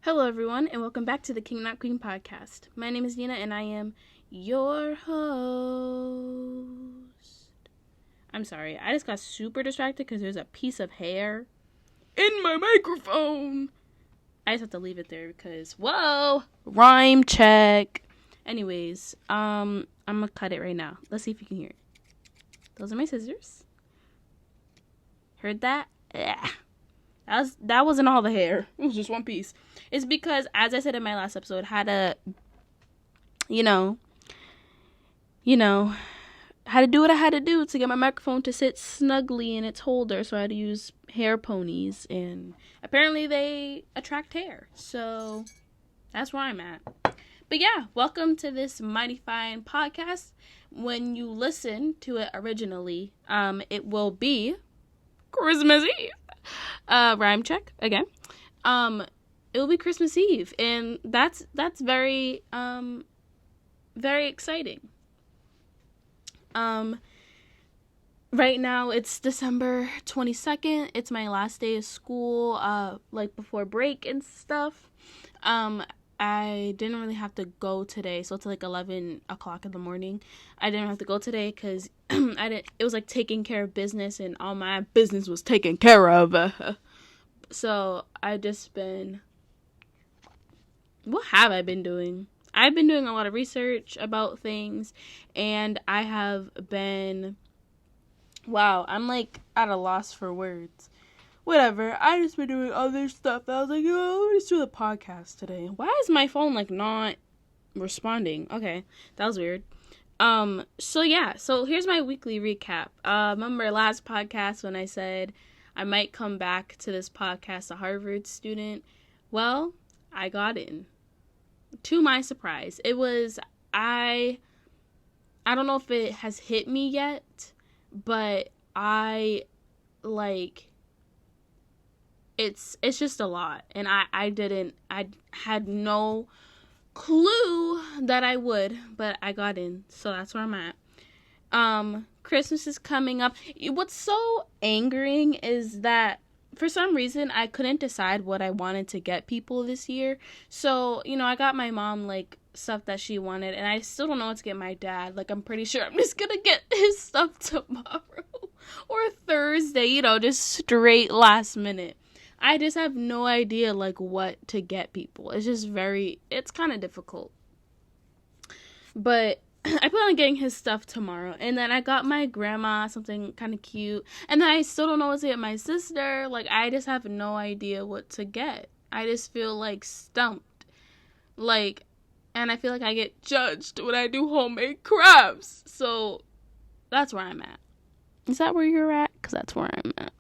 Hello, everyone, and welcome back to the King Not Queen podcast. My name is Nina, and I am your host. I'm sorry, I just got super distracted because there's a piece of hair in my microphone. I just have to leave it there because, whoa, rhyme check. Anyways, I'm gonna cut it right now. Let's see if you can hear it. Those are my scissors. Heard that? Yeah. That wasn't all the hair. It was just one piece. It's because, as I said in my last episode, had to, had to do what I had to do to get my microphone to sit snugly in its holder. So I had to use hair ponies, and apparently they attract hair. So that's where I'm at. But yeah, welcome to this mighty fine podcast. When you listen to it originally, it will be Christmas Eve. Rhyme check again. It will be Christmas Eve, and that's very very exciting. Right now it's December 22nd. It's my last day of school, like before break and stuff. I didn't really have to go today, so it's like 11 o'clock in the morning. I didn't have to go today because it was like taking care of business, and all my business was taken care of. So I just been, what have I been doing? I've been doing a lot of research about things, and I have been, wow, I'm like at a loss for words. Whatever, I just been doing other stuff. I was like, oh, let me just do the podcast today. Why is my phone like not responding? Okay, that was weird. So here's my weekly recap. Remember last podcast when I said I might come back to this podcast a Harvard student? Well, I got in. To my surprise. It was, I don't know if it has hit me yet, but it's just a lot, and I had no clue that I would, but I got in, so that's where I'm at. Christmas is coming up. What's so angering is that for some reason I couldn't decide what I wanted to get people this year. So, I got my mom like stuff that she wanted, and I still don't know what to get my dad. Like, I'm pretty sure I'm just gonna get his stuff tomorrow or Thursday, just straight last minute. I just have no idea like what to get people. It's just it's kind of difficult. But I plan on getting his stuff tomorrow. And then I got my grandma something kind of cute. And then I still don't know what to get my sister. Like, I just have no idea what to get. I just feel like stumped. Like, and I feel like I get judged when I do homemade crafts. So that's where I'm at. Is that where you're at? Because that's where I'm at.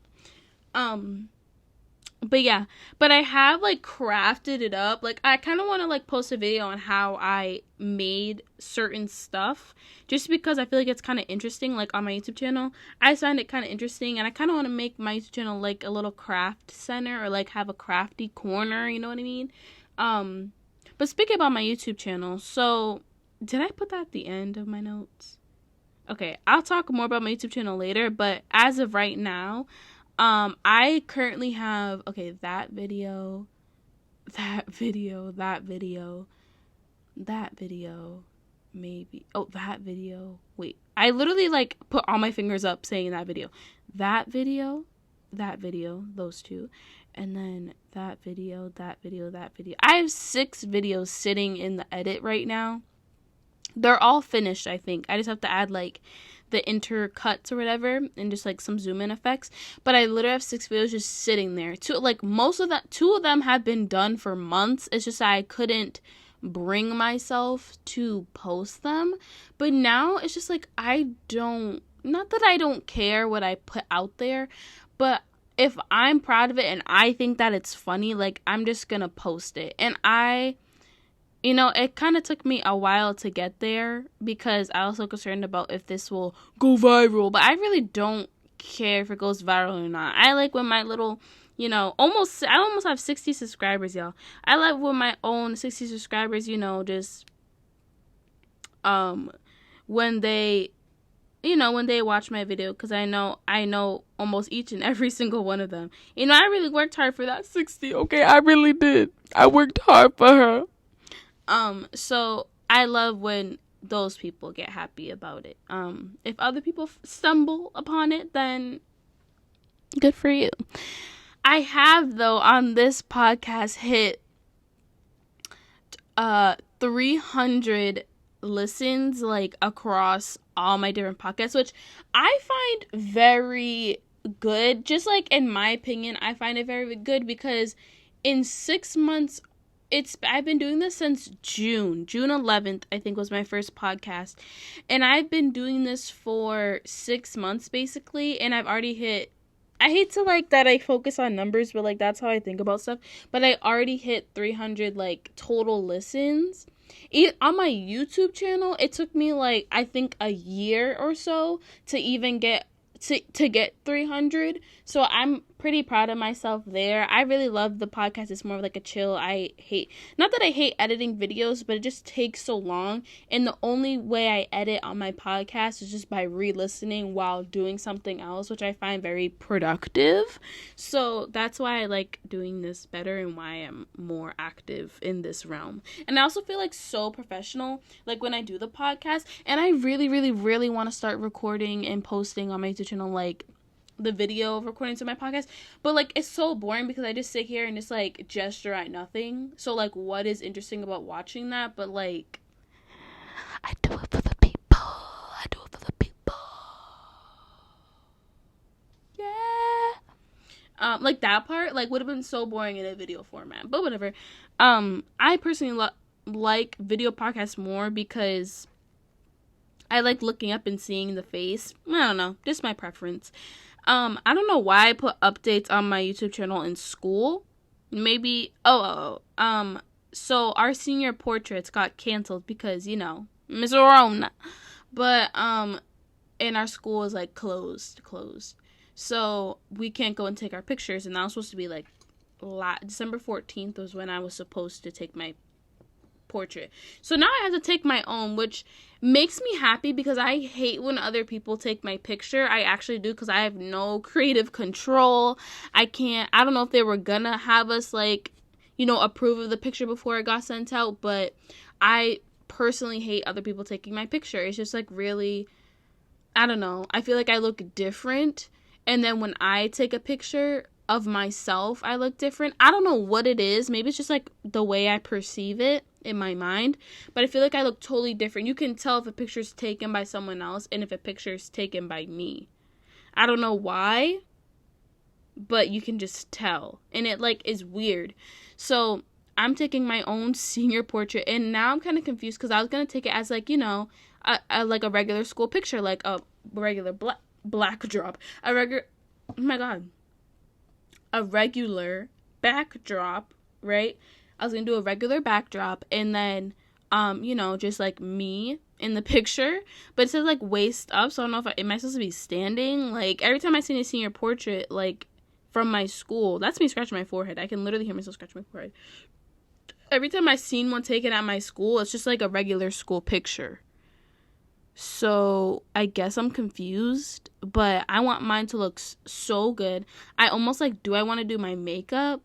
But I have like crafted it up. Like, I kind of want to like post a video on how I made certain stuff, just because I feel like it's kind of interesting, like on my YouTube channel. I find it kind of interesting, and I kind of want to make my YouTube channel like a little craft center, or like have a crafty corner, you know what I mean? But speaking about my YouTube channel, so did I put that at the end of my notes? Okay, I'll talk more about my YouTube channel later, but as of right now, I currently have, that video, maybe, that video, wait, I literally, like, put all my fingers up saying that video, those two, and then that video, I have 6 videos sitting in the edit right now. They're all finished, I think. I just have to add, like, the intercuts or whatever, and just, like, some zoom-in effects. But I literally have 6 videos just sitting there. 2 of them have been done for months. It's just that I couldn't bring myself to post them. But now, it's just, like, not that I don't care what I put out there, but if I'm proud of it and I think that it's funny, like, I'm just gonna post it. And it kind of took me a while to get there, because I was also concerned about if this will go viral. But I really don't care if it goes viral or not. I like when my little, I almost have 60 subscribers, y'all. I like when my own 60 subscribers, just, when they watch my video, because I know almost each and every single one of them. I really worked hard for that 60, okay? I really did. I worked hard for her. So I love when those people get happy about it. If other people stumble upon it, then good for you. I have, though, on this podcast hit 300 listens, like, across all my different podcasts, which I find very good. Just, like, in my opinion, I find it very good because in 6 months, I've been doing this since June 11th, I think, was my first podcast, and I've been doing this for 6 months basically, and I've already hit, I hate to, like, that I focus on numbers, but, like, that's how I think about stuff, but I already hit 300, like, total listens. On my YouTube channel, it took me, like, I think a year or so to even get to get 300. So I'm pretty proud of myself there. I really love the podcast. It's more of like a chill. Not that I hate editing videos, but it just takes so long. And the only way I edit on my podcast is just by re-listening while doing something else, which I find very productive. So that's why I like doing this better and why I'm more active in this realm. And I also feel like so professional, like when I do the podcast, and I really, really, really want to start recording and posting on my YouTube channel, like the video of recording to my podcast, but like it's so boring because I just sit here and just like gesture at nothing. So like, what is interesting about watching that? But like, I do it for the people. Yeah. Like that part like would have been so boring in a video format, but whatever. I personally like video podcasts more because I like looking up and seeing the face. I don't know, just my preference. I don't know why I put updates on my YouTube channel in school. Maybe, so our senior portraits got canceled because, you know, Miss Rona. But, and our school is, like, closed. So we can't go and take our pictures, and that was supposed to be, like, December 14th was when I was supposed to take my portrait. So now I have to take my own, which makes me happy because I hate when other people take my picture. I actually do because I have no creative control. I don't know if they were gonna have us like, you know, approve of the picture before it got sent out, but I personally hate other people taking my picture. It's just like really, I don't know. I feel like I look different, and then when I take a picture of myself, I look different. I don't know what it is. Maybe it's just like the way I perceive it in my mind, but I feel like I look totally different. You can tell if a picture's taken by someone else and if a picture's taken by me. I don't know why, but you can just tell, and it like is weird. So I'm taking my own senior portrait, and now I'm kind of confused because I was gonna take it as like, you know, like a regular school picture, like a regular black drop, oh my god, a regular backdrop, right? I was gonna do a regular backdrop, and then, you know, just like me in the picture, but it says like waist up, so I don't know if am I supposed to be standing? Like every time I see a senior portrait, like from my school, that's me scratching my forehead. I can literally hear myself scratch my forehead. Every time I've seen one taken at my school, it's just like a regular school picture. So I guess I'm confused, but I want mine to look so good. I almost like, do I want to do my makeup?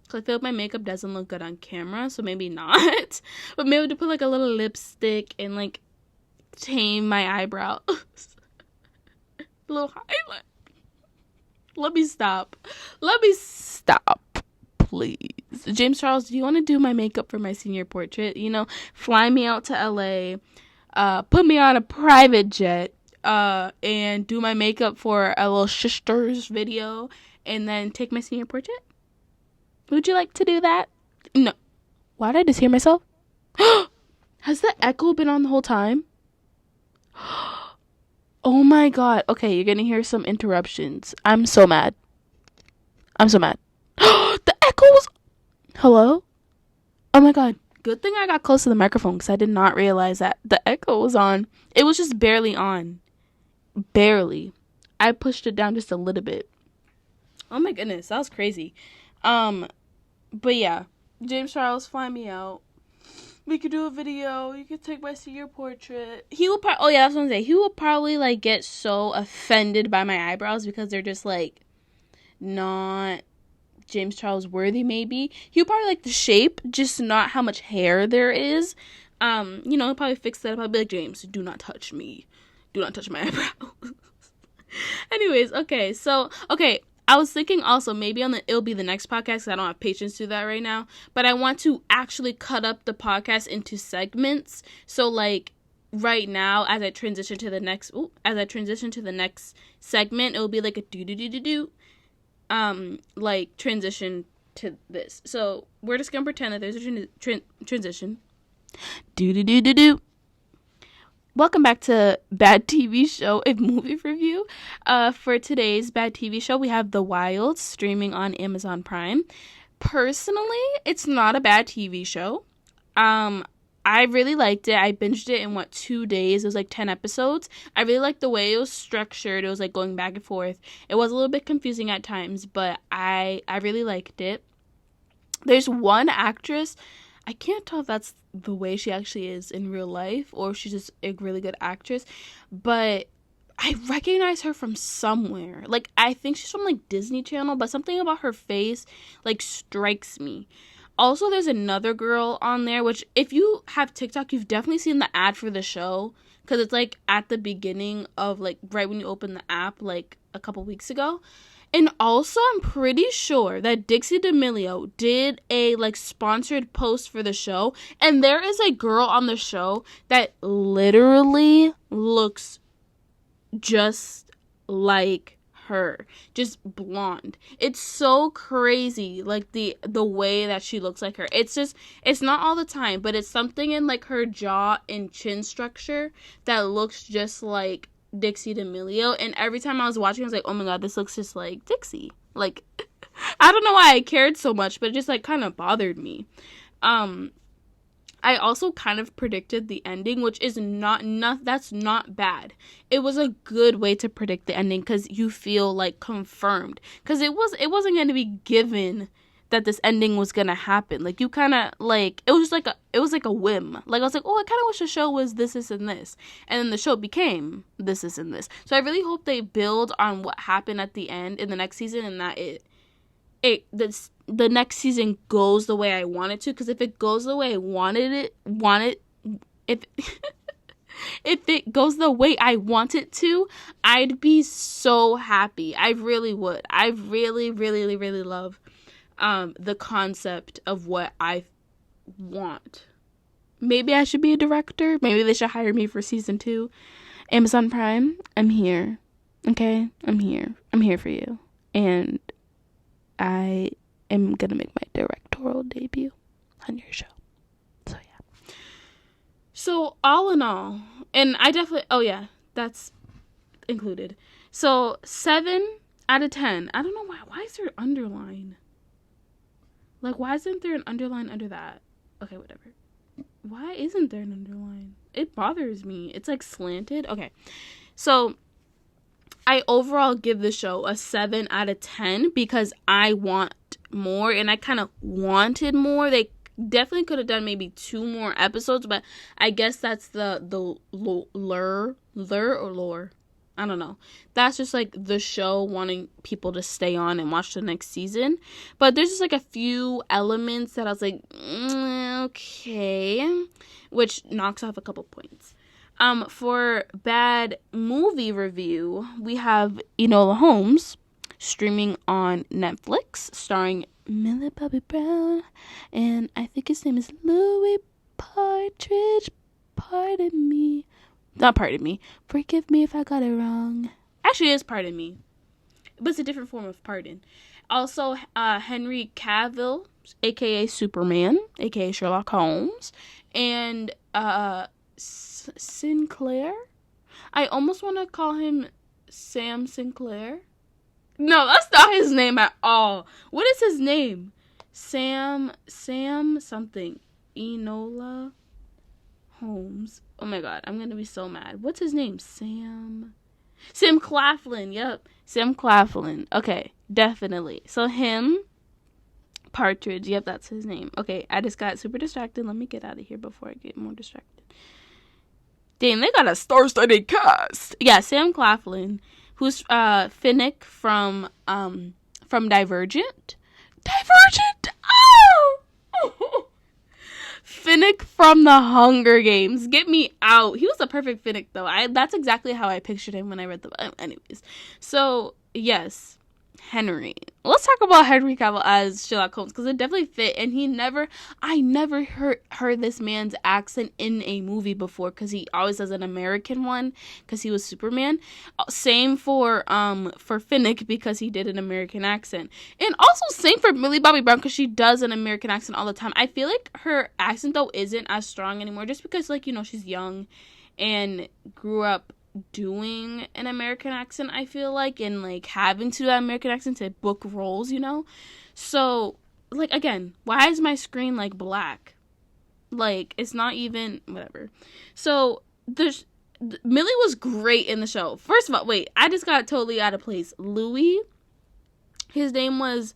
Because I feel like my makeup doesn't look good on camera, so maybe not. But maybe to put like a little lipstick and like tame my eyebrows. A little highlight. Let me stop, please. James Charles, do you want to do my makeup for my senior portrait? You know, fly me out to LA. Put me on a private jet, and do my makeup for a little sisters video, and then take my senior portrait? Would you like to do that? No. Why did I just hear myself? Has the echo been on the whole time? Oh my god. Okay, you're gonna hear some interruptions. I'm so mad. The echo was... Hello? Oh my god. Good thing I got close to the microphone because I did not realize that the echo was on. It was just barely on. Barely. I pushed it down just a little bit. Oh my goodness, that was crazy. But yeah, James Charles, fly me out. We could do a video. You could take my senior portrait. He will that's what I'm saying. He will probably like get so offended by my eyebrows because they're just like not James Charles Worthy, maybe. He'll probably like the shape, just not how much hair there is. He'll probably fix that up. I'll be like, James, do not touch me. Do not touch my eyebrow. Anyways, okay. I was thinking also maybe it'll be the next podcast, 'cause I don't have patience to do that right now. But I want to actually cut up the podcast into segments. So like right now, as I transition to the next segment, it'll be like a do like transition to this. So we're just gonna pretend that there's a transition. Do. Welcome back to Bad TV Show, a movie review. For today's Bad TV Show, we have The Wild, streaming on Amazon Prime. Personally, it's not a bad TV show. I really liked it. I binged it in 2 days. It was like 10 episodes. I really liked the way it was structured. It was like going back and forth. It was a little bit confusing at times, but I really liked it. There's one actress, I can't tell if that's the way she actually is in real life or if she's just a really good actress, but I recognize her from somewhere. Like, I think she's from like Disney Channel, but something about her face like strikes me. Also, there's another girl on there, which if you have TikTok, you've definitely seen the ad for the show, because it's like at the beginning of like right when you open the app like a couple weeks ago. And also, I'm pretty sure that Dixie D'Amelio did a like sponsored post for the show, and there is a girl on the show that literally looks just like her, just blonde. It's so crazy, like the way that she looks like her. It's not all the time, but it's something in like her jaw and chin structure that looks just like Dixie D'Amelio. And every time I was watching, I was like, oh my god, this looks just like Dixie. Like, I don't know why I cared so much, but it just like kind of bothered me. I also kind of predicted the ending, which is that's not bad. It was a good way to predict the ending, because you feel like confirmed, because it wasn't going to be given that this ending was gonna happen. Like, you kind of like, it was like a whim. Like, I was like, oh, I kind of wish the show was this, and this, and then the show became this, and this. So I really hope they build on what happened at the end in the next season, and that the next season goes the way I want it to. Because if it goes the way I if if it goes the way I want it to, I'd be so happy. I really would. I really, really, really love the concept of what I want. Maybe I should be a director. Maybe they should hire me for season 2. Amazon Prime, I'm here. Okay? I'm here. I'm here for you. And I am gonna make my directorial debut on your show. So yeah. So all in all, and I definitely, oh yeah, that's included. So 7 out of 10. I don't know why is there an underline? Like, why isn't there an underline under that? Okay, whatever. Why isn't there an underline? It bothers me. It's like slanted. Okay. So I overall give the show a 7 out of 10 because I want more, and I kind of wanted more. They definitely could have done maybe 2 more episodes, but I guess that's the lure or lore. I don't know. That's just like the show wanting people to stay on and watch the next season. But there's just like a few elements that I was like, okay, which knocks off a couple points. For bad movie review, we have Enola Holmes, streaming on Netflix, starring Millie Bobby Brown, and I think his name is Louis Partridge. Forgive me if I got it wrong. Actually, it is Pardon Me, but it's a different form of pardon. Also, Henry Cavill, aka Superman, aka Sherlock Holmes, and Sinclair. I almost want to call him Sam Sinclair. No, that's not his name at all. What is his name? Sam something. Enola Holmes. Oh my god, I'm gonna be so mad. What's his name? Sam Claflin. Yep, Sam Claflin. Okay, definitely. So him, Partridge. Yep, that's his name. Okay, I just got super distracted. Let me get out of here before I get more distracted. Dang, they got a star-studded cast. Yeah, Sam Claflin, who's Finnick from Divergent. Divergent. Oh! Finnick from the Hunger Games. Get me out. He was a perfect Finnick, though. That's exactly how I pictured him when I read the... Anyways. So, yes. Henry. Let's talk about Henry Cavill as Sherlock Holmes, because it definitely fit, and I never heard this man's accent in a movie before, because he always has an American one, because he was Superman. Same for Finnick, because he did an American accent, and also same for Millie Bobby Brown, because she does an American accent all the time. I feel like her accent, though, isn't as strong anymore, just because, like, you know, she's young, and grew up doing an American accent, I feel like, and like having to do that American accent to book roles, you know. So, like, again, why is my screen like black? Like, it's not even whatever. So Millie was great in the show. First of all, wait, I just got totally out of place. Louis, his name was,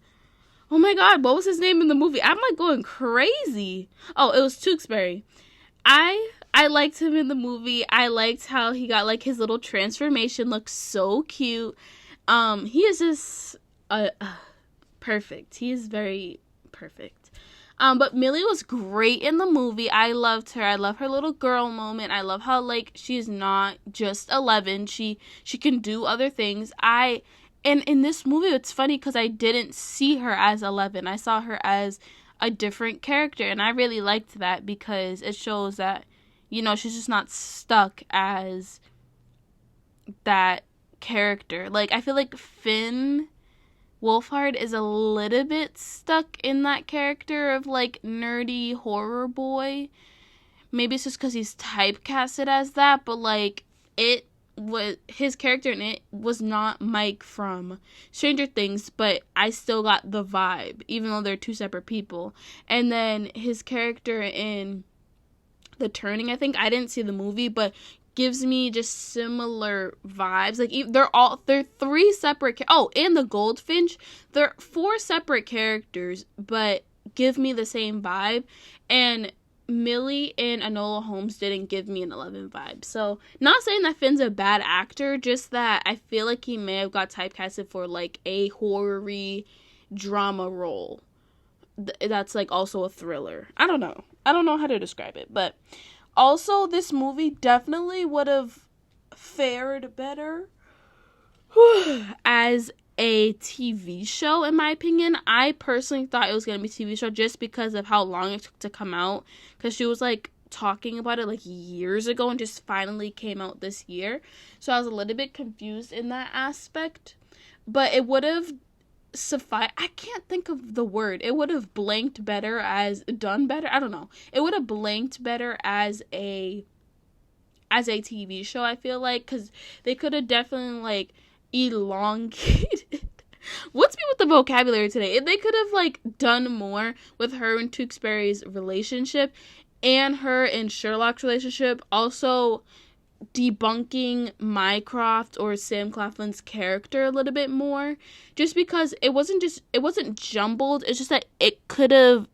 oh my god, what was his name in the movie? I'm like going crazy. Oh, it was Tewksbury. I liked him in the movie. I liked how he got like his little transformation, looked so cute. He is just perfect. He is very perfect. But Millie was great in the movie. I loved her. I love her little girl moment. I love how like she's not just 11. She can do other things. And in this movie, it's funny because I didn't see her as 11. I saw her as a different character, and I really liked that because it shows that, you know, she's just not stuck as that character. Like, I feel like Finn Wolfhard is a little bit stuck in that character of, like, nerdy horror boy. Maybe it's just because he's typecasted as that, but, like, his character in it was not Mike from Stranger Things, but I still got the vibe, even though they're two separate people. And then his character in The Turning, I think, I didn't see the movie, but gives me just similar vibes. Like, they're three separate, and the Goldfinch, they're four separate characters, but give me the same vibe. And Millie and Enola Holmes didn't give me an 11 vibe. So, not saying that Finn's a bad actor, just that I feel like he may have got typecasted for, like, a horror-y drama role. That's, like, also a thriller. I don't know how to describe it. But also, this movie definitely would have fared better as a TV show, in my opinion. I personally thought it was going to be a TV show just because of how long it took to come out, because she was like talking about it like years ago and just finally came out this year. So I was a little bit confused in that aspect, but it would have sufficed. I can't think of the word. It would have blanked better as done better. I don't know. It would have blanked better as a TV show, I feel like, because they could have definitely like elongated. What's me with the vocabulary today? They could have like done more with her and Tewksbury's relationship and her and Sherlock's relationship. Also debunking Mycroft or Sam Claflin's character a little bit more, just because it wasn't jumbled. It's just that it could have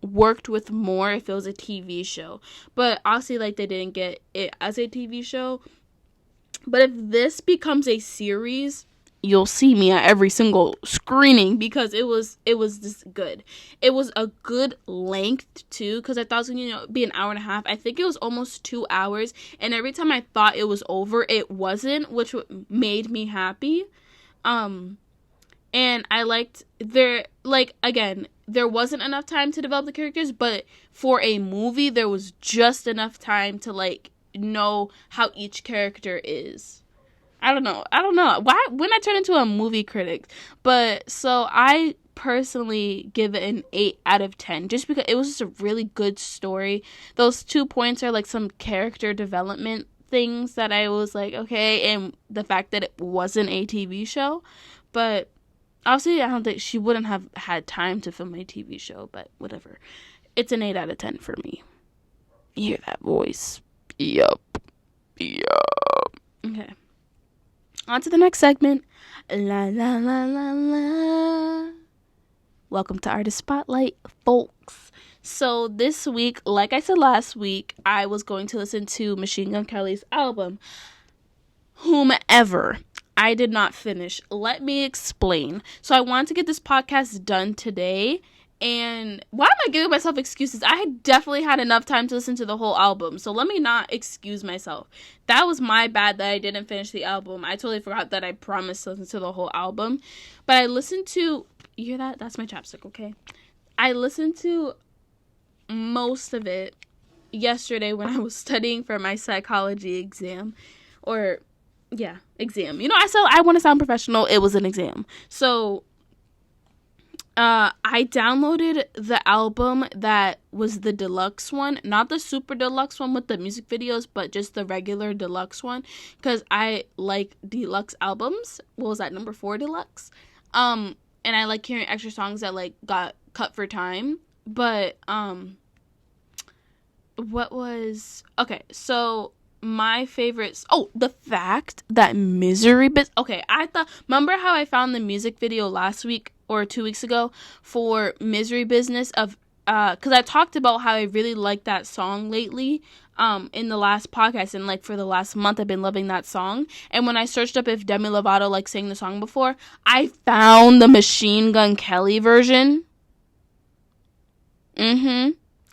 worked with more if it was a TV show. But obviously, like, they didn't get it as a TV show. But if this becomes a series, you'll see me at every single screening, because it was just good. It was a good length too, because I thought it was going to be an hour and a half. I think it was almost 2 hours, and every time I thought it was over, it wasn't, which made me happy. And I liked again, there wasn't enough time to develop the characters, but for a movie, there was just enough time to like know how each character is. I don't know why when I turn into a movie critic, but so I personally give it an 8 out of 10, just because it was just a really good story. Those 2 points are like some character development things that I was like, okay, and the fact that it wasn't a TV show. But obviously, I don't think she wouldn't have had time to film a TV show, but whatever. It's an 8 out of 10 for me. You hear that voice? Yup. Okay. On to the next segment. La la la la la. Welcome to Artist Spotlight, folks. So this week, like I said last week, I was going to listen to Machine Gun Kelly's album, Whomever. I did not finish. Let me explain. So I want to get this podcast done today. And why am I giving myself excuses? I definitely had enough time to listen to the whole album. So let me not excuse myself. That was my bad that I didn't finish the album. I totally forgot that I promised to listen to the whole album. But I listened to... You hear that? That's my chapstick, okay? I listened to most of it yesterday when I was studying for my psychology exam. Or... yeah, exam. You know, I want to sound professional. It was an exam. So, I downloaded the album that was the deluxe one. Not the super deluxe one with the music videos, but just the regular deluxe one. Because I like deluxe albums. What was that, number 4 deluxe? And I like hearing extra songs that, like, got cut for time. But, what was... okay, so... my favorites. Oh, the fact that Misery Business. Okay, remember how I found the music video last week or 2 weeks ago for Misery Business of, because I talked about how I really like that song lately, in the last podcast, and like for the last month I've been loving that song. And when I searched up if Demi Lovato like sang the song before, I found the Machine Gun Kelly version.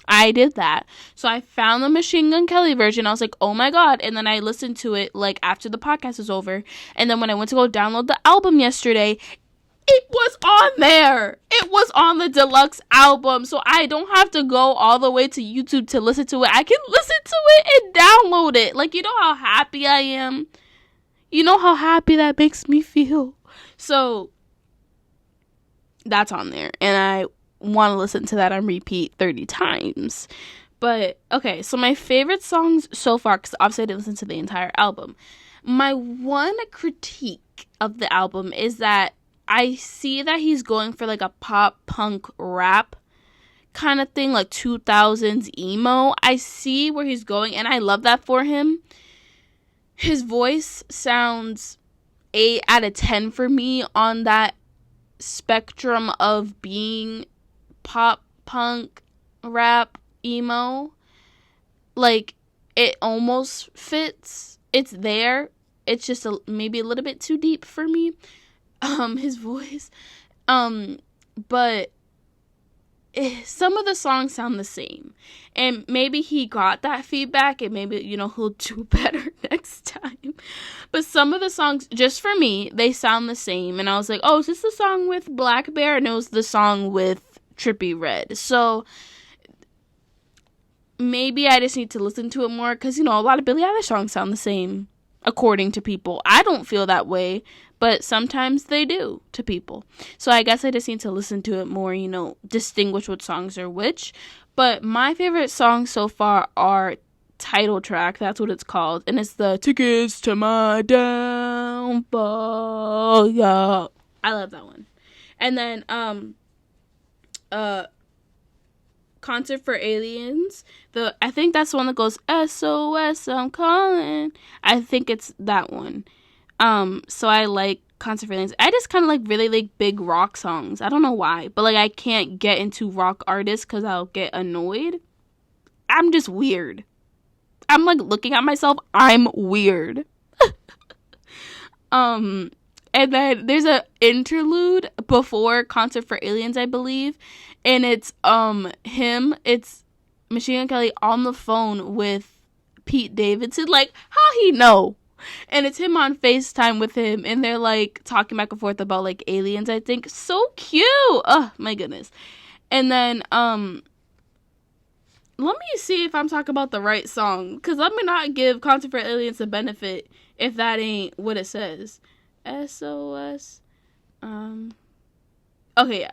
I did that. So I found the Machine Gun Kelly version. I was like, oh my god. And then I listened to it like after the podcast was over. And then when I went to go download the album yesterday, it was on there. It was on the deluxe album. So I don't have to go all the way to YouTube to listen to it. I can listen to it and download it. Like, you know how happy I am? You know how happy that makes me feel? So that's on there. And I want to listen to that on repeat 30 times. But okay, so my favorite songs so far, because obviously I didn't listen to the entire album, my one critique of the album is that I see that he's going for like a pop punk rap kind of thing, like 2000s emo. I see where he's going, and I love that for him. His voice sounds 8 out of 10 for me on that spectrum of being pop punk rap emo. Like, it almost fits. It's there. It's just maybe a little bit too deep for me, his voice. But some of the songs sound the same, and maybe he got that feedback, and maybe, you know, he'll do better next time. But some of the songs, just for me, they sound the same, and I was like, oh, is this the song with Black Bear? And it was the song with Trippie Redd. So maybe I just need to listen to it more, because, you know, a lot of Billie Eilish songs sound the same according to people. I don't feel that way, but sometimes they do to people. So I guess I just need to listen to it more, you know, distinguish what songs are which. But my favorite songs so far are Title Track, that's what it's called, and it's the Tickets to My Downfall. Yeah, I love that one. And then Concert for Aliens. I think that's the one that goes SOS, I'm calling. I think it's that one. So I like Concert for Aliens. I just kind of like really like big rock songs. I don't know why, but like I can't get into rock artists because I'll get annoyed. I'm just weird. I'm like looking at myself. I'm weird. And then there's a interlude before Concert for Aliens, I believe. And it's it's Machine Gun Kelly on the phone with Pete Davidson. Like, how he know? And it's him on FaceTime with him, and they're like talking back and forth about like aliens, I think. So cute. Oh my goodness. And then let me see if I'm talking about the right song, because let me not give Concert for Aliens a benefit if that ain't what it says. SOS. Okay, yeah.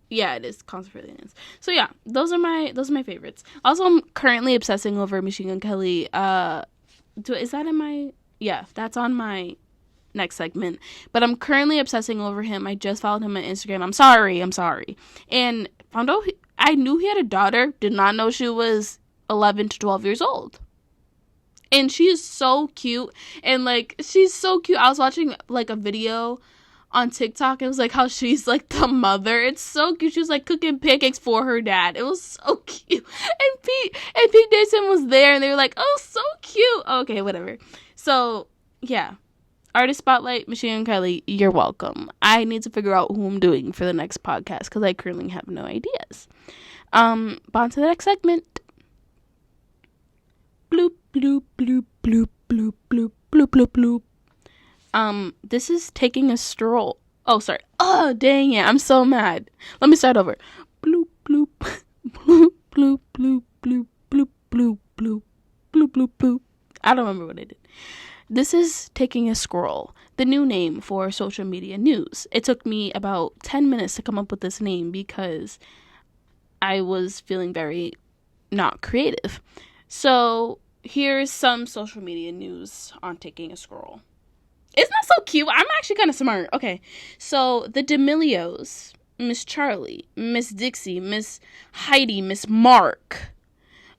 Yeah, it is Concert for Aliens. So yeah, those are my favorites. Also, I'm currently obsessing over Machine Gun Kelly. Is that in my... yeah, that's on my next segment. But I'm currently obsessing over him. I just followed him on Instagram. I'm sorry. And found out I knew he had a daughter. Did not know she was 11 to 12 years old. And she is so cute. And like, she's so cute. I was watching like a video on TikTok, and it was like how she's like the mother. It's so cute. She was like cooking pancakes for her dad. It was so cute. And Pete Davidson was there, and they were like, oh, so cute. Okay, whatever. So yeah, Artist Spotlight, Machine Gun Kelly, you're welcome. I need to figure out who I'm doing for the next podcast because I currently have no ideas. But on to the next segment. Bloop, bloop, bloop, bloop, bloop, bloop, bloop, bloop, bloop. This is Taking a Stroll. Oh, sorry. Oh, dang it. I'm so mad. Let me start over. Bloop, bloop, bloop, bloop, bloop, bloop, bloop, bloop, bloop, bloop, bloop, bloop. I don't remember what I did. This is Taking a Scroll, the new name for social media news. It took me about 10 minutes to come up with this name because I was feeling very not creative. So here's some social media news on Taking a Scroll. Isn't that so cute? I'm actually kind of smart. Okay, so the D'Amelios, Miss Charlie, Miss Dixie, Miss Heidi, Miss Mark,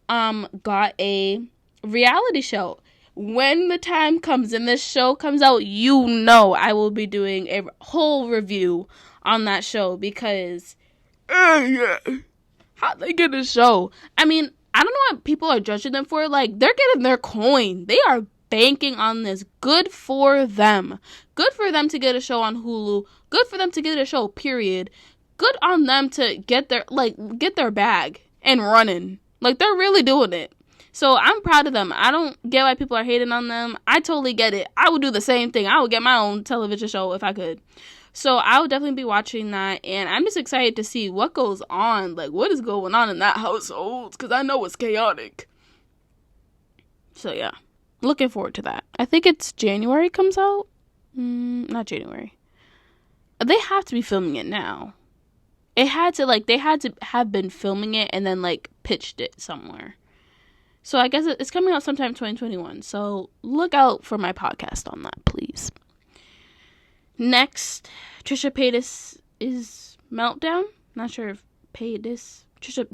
got a reality show. When the time comes and this show comes out, you know I will be doing a whole review on that show because how'd they get a show? I mean, I don't know what people are judging them for. Like, they're getting their coin. They are banking on this. Good for them. Good for them to get a show on Hulu. Good for them to get a show, period. Good on them to get their bag and running. Like, they're really doing it. So I'm proud of them. I don't get why people are hating on them. I totally get it. I would do the same thing. I would get my own television show if I could. So I would definitely be watching that. And I'm just excited to see what goes on. Like, what is going on in that household? Because I know it's chaotic. So, yeah. Looking forward to that. I think it's January comes out. Not January. They have to be filming it now. They had to have been filming it and then, pitched it somewhere. So I guess it's coming out sometime 2021. So look out for my podcast on that, please. Next, Trisha Paytas' meltdown. Not sure if the Trisha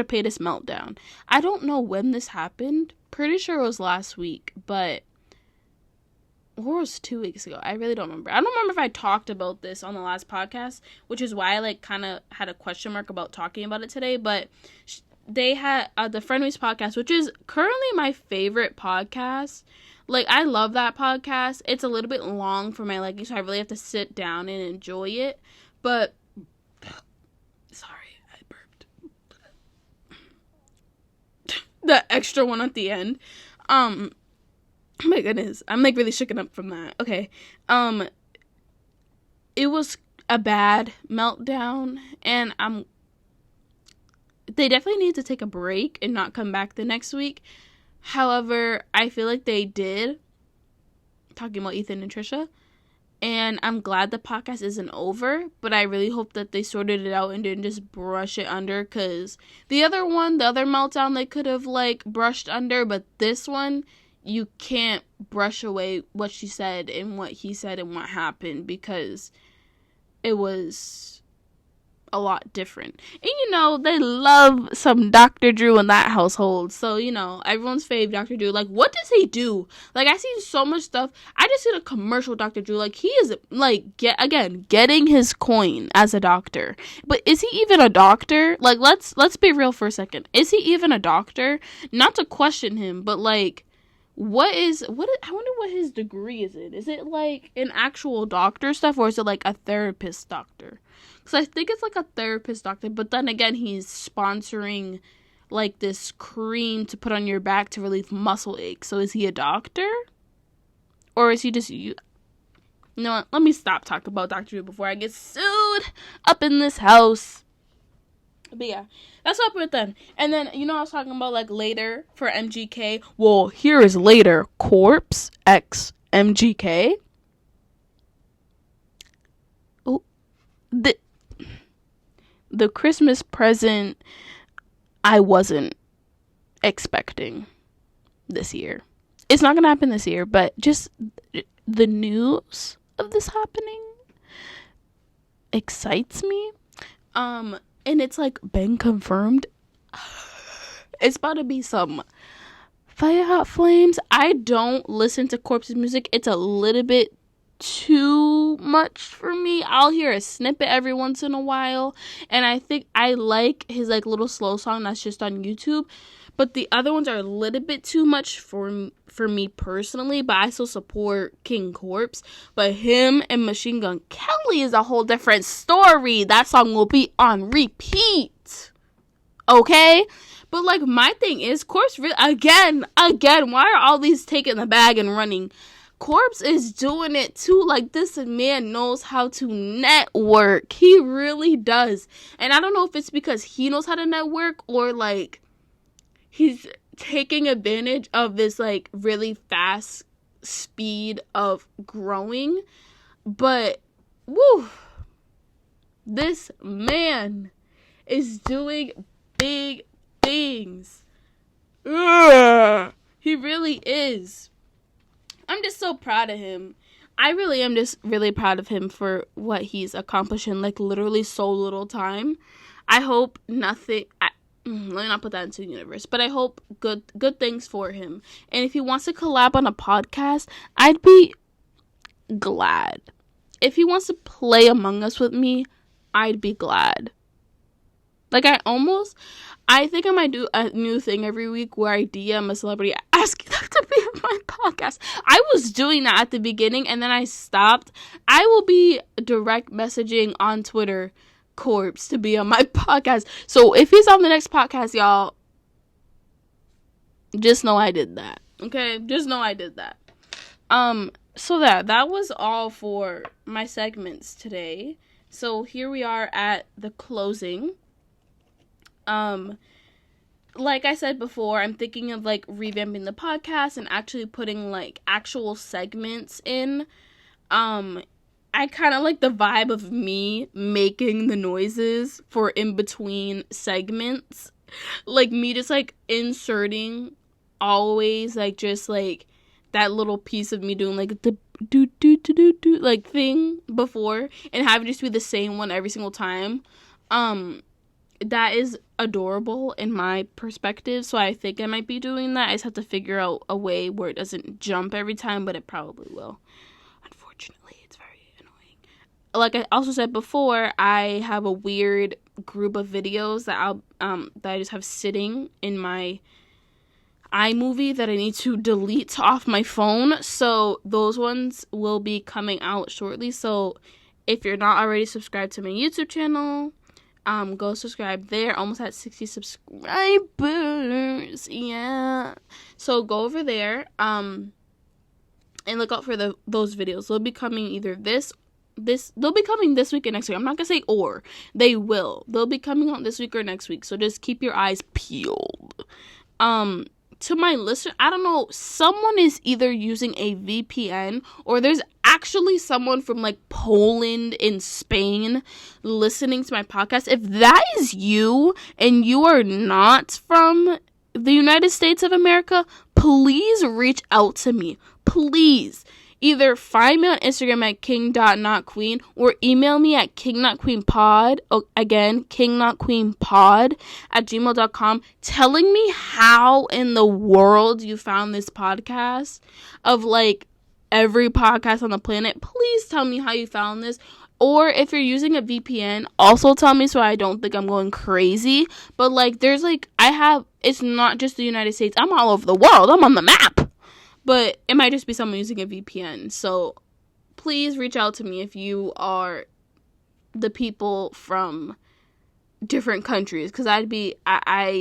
Paytas meltdown. I don't know when this happened. Pretty sure it was last week, but or it was 2 weeks ago. I really don't remember. I don't remember if I talked about this on the last podcast, which is why I kind of had a question mark about talking about it today. But they had the Frenemies podcast, which is currently my favorite podcast. I love that podcast. It's a little bit long for my liking, so I really have to sit down and enjoy it. But sorry, I burped. The extra one at the end. Oh my goodness, I'm really shaken up from that. Okay, it was a bad meltdown, and they definitely need to take a break and not come back the next week. However, I feel like they did, talking about Ethan and Trisha, and I'm glad the podcast isn't over, but I really hope that they sorted it out and didn't just brush it under, because the other meltdown, they could have, brushed under, but this one, you can't brush away what she said and what he said and what happened, because it was a lot different. And they love some Dr. Drew in that household. So, everyone's fave Dr. Drew. What does he do? I see so much stuff. I just seen a commercial Dr. Drew. He is getting his coin as a doctor. But is he even a doctor? Let's be real for a second. Is he even a doctor? Not to question him, but I wonder what his degree is in. Is it an actual doctor stuff, or is it a therapist doctor? Because I think it's a therapist doctor, but then again, he's sponsoring this cream to put on your back to relieve muscle aches. So is he a doctor? Or is he just you? You know what? Let me stop talking about Dr. Drew before I get sued up in this house. But yeah, that's what happened then. And then, I was talking about later for MGK. Well, here is later. Corpse X MGK. Oh, the Christmas present I wasn't expecting this year. It's not going to happen this year, but just the news of this happening excites me. And it's been confirmed. It's about to be some Fire Hot Flames. I don't listen to Corpse's music. It's a little bit too much for me. I'll hear a snippet every once in a while, and I think I like his like little slow song that's just on YouTube, but the other ones are a little bit too much for me personally. But I still support King Corpse. But him and Machine Gun Kelly is a whole different story. That song will be on repeat, okay? But like, my thing is, Corpse again, why are all these taking the bag and running? Corpse is doing it too. Like, this man knows how to network. He really does. And I don't know if it's because he knows how to network, or like he's taking advantage of this like really fast speed of growing. But woo, this man is doing big things. Ugh, he really is. I'm just so proud of him. I really am just really proud of him for what he's accomplished in like literally so little time. I hope nothing. Let me not put that into the universe, but I hope good things for him. And if he wants to collab on a podcast, I'd be glad. If he wants to play Among Us with me, I'd be glad. Like, I think I might do a new thing every week where I DM a celebrity asking them to be on my podcast. I was doing that at the beginning, and then I stopped. I will be direct messaging on Twitter Corpse to be on my podcast. So if he's on the next podcast, y'all, just know I did that. Okay? Just know I did that. So that was all for my segments today. So here we are at the closing. Like I said before, I'm thinking of like revamping the podcast and actually putting like actual segments in. I kind of like the vibe of me making the noises for in between segments. Like me just like inserting always like just like that little piece of me doing like the do like thing before, and having just be the same one every single time. That is adorable in my perspective, so I think I might be doing that. I just have to figure out a way where it doesn't jump every time, but it probably will. Unfortunately, it's very annoying. Like I also said before, I have a weird group of videos that I just have sitting in my iMovie that I need to delete off my phone. So those ones will be coming out shortly. So if you're not already subscribed to my YouTube channel, go subscribe there. Almost at 60 subscribers. Yeah. So go over there. And look out for those videos. They'll be coming either they'll be coming this week or next week. I'm not gonna say or. They will. They'll be coming out this week or next week. So just keep your eyes peeled. To my listener, I don't know, someone is either using a VPN, or there's actually someone from like Poland and Spain listening to my podcast. If that is you and you are not from the United States of America, please reach out to me. Please. Either find me on Instagram at king.notqueen or email me at kingnotqueenpod, again, kingnotqueenpod@gmail.com, telling me how in the world you found this podcast of like every podcast on the planet. Please tell me how you found this. Or if you're using a VPN, also tell me so I don't think I'm going crazy. But like there's like, it's not just the United States. I'm all over the world. I'm on the map. But it might just be someone using a VPN. So please reach out to me if you are the people from different countries. Because I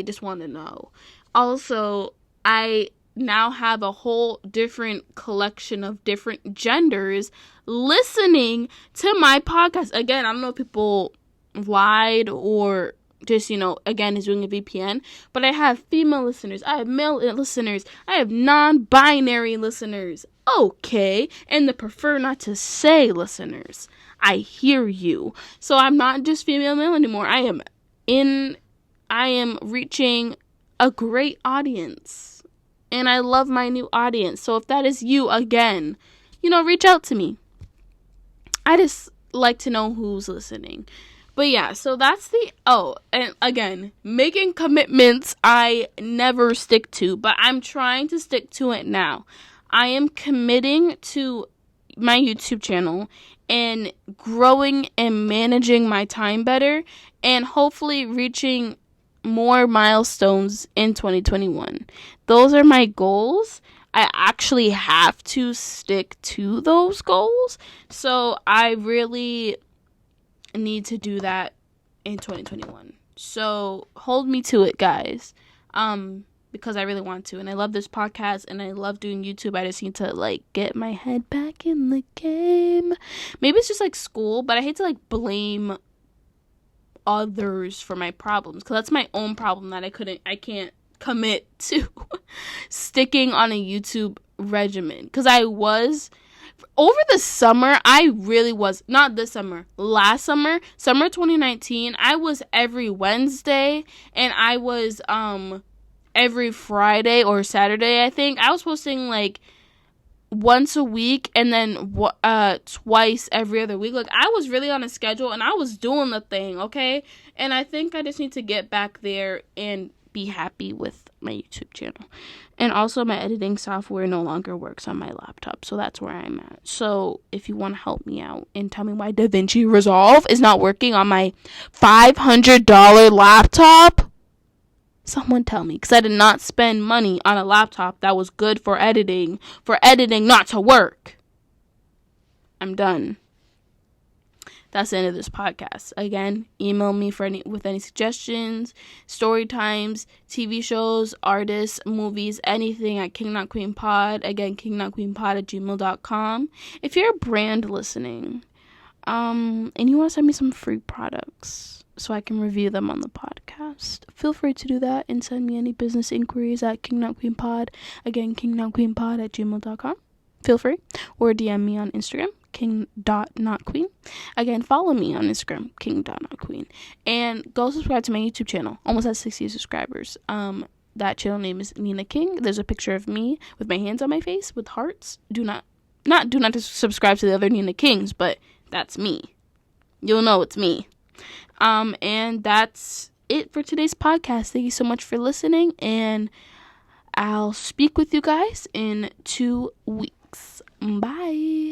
just want to know. Also, I now have a whole different collection of different genders listening to my podcast. Again, I don't know if people lied or just, again, is doing a VPN. But I have female listeners. I have male listeners. I have non-binary listeners. Okay. And the prefer not to say listeners. I hear you. So I'm not just female male anymore. I am reaching a great audience. And I love my new audience. So if that is you, again, reach out to me. I just like to know who's listening. But yeah, so that's and again, making commitments I never stick to, but I'm trying to stick to it now. I am committing to my YouTube channel and growing and managing my time better, and hopefully reaching more milestones in 2021. Those are my goals. I actually have to stick to those goals. So I really need to do that in 2021. So hold me to it, guys. Because I really want to. And I love this podcast and I love doing YouTube. I just need to get my head back in the game. Maybe it's just school, but I hate to blame others for my problems, because that's my own problem that I can't commit to sticking on a YouTube regimen. Because I was over the summer, I really was, not this summer, last summer 2019, I was every Wednesday, and I was every Friday or Saturday. I think I was posting once a week, and then twice every other week. I was really on a schedule, and I was doing the thing, okay? And I think I just need to get back there and be happy with my YouTube channel. And also, my editing software no longer works on my laptop, so that's where I'm at. So if you want to help me out and tell me why DaVinci Resolve is not working on my $500 laptop, someone tell me, because I did not spend money on a laptop that was good for editing not to work. I'm done. That's the end of this podcast. Again, email me with any suggestions, story times, TV shows, artists, movies, anything at KingNotQueenPod. Again, KingNotQueenPod@gmail.com. If you're a brand listening, and you want to send me some free products so I can review them on the podcast, feel free to do that and send me any business inquiries at KingNotQueenPod. Again, KingNotQueenPod@gmail.com. Feel free. Or DM me on Instagram, king.notqueen. Again, follow me on Instagram, king.notqueen. And go subscribe to my YouTube channel. Almost at 60 subscribers. That channel name is Nina King. There's a picture of me with my hands on my face with hearts. Do not subscribe to the other Nina Kings, but that's me. You'll know it's me. And that's it for today's podcast. Thank you so much for listening, and I'll speak with you guys in 2 weeks. Bye.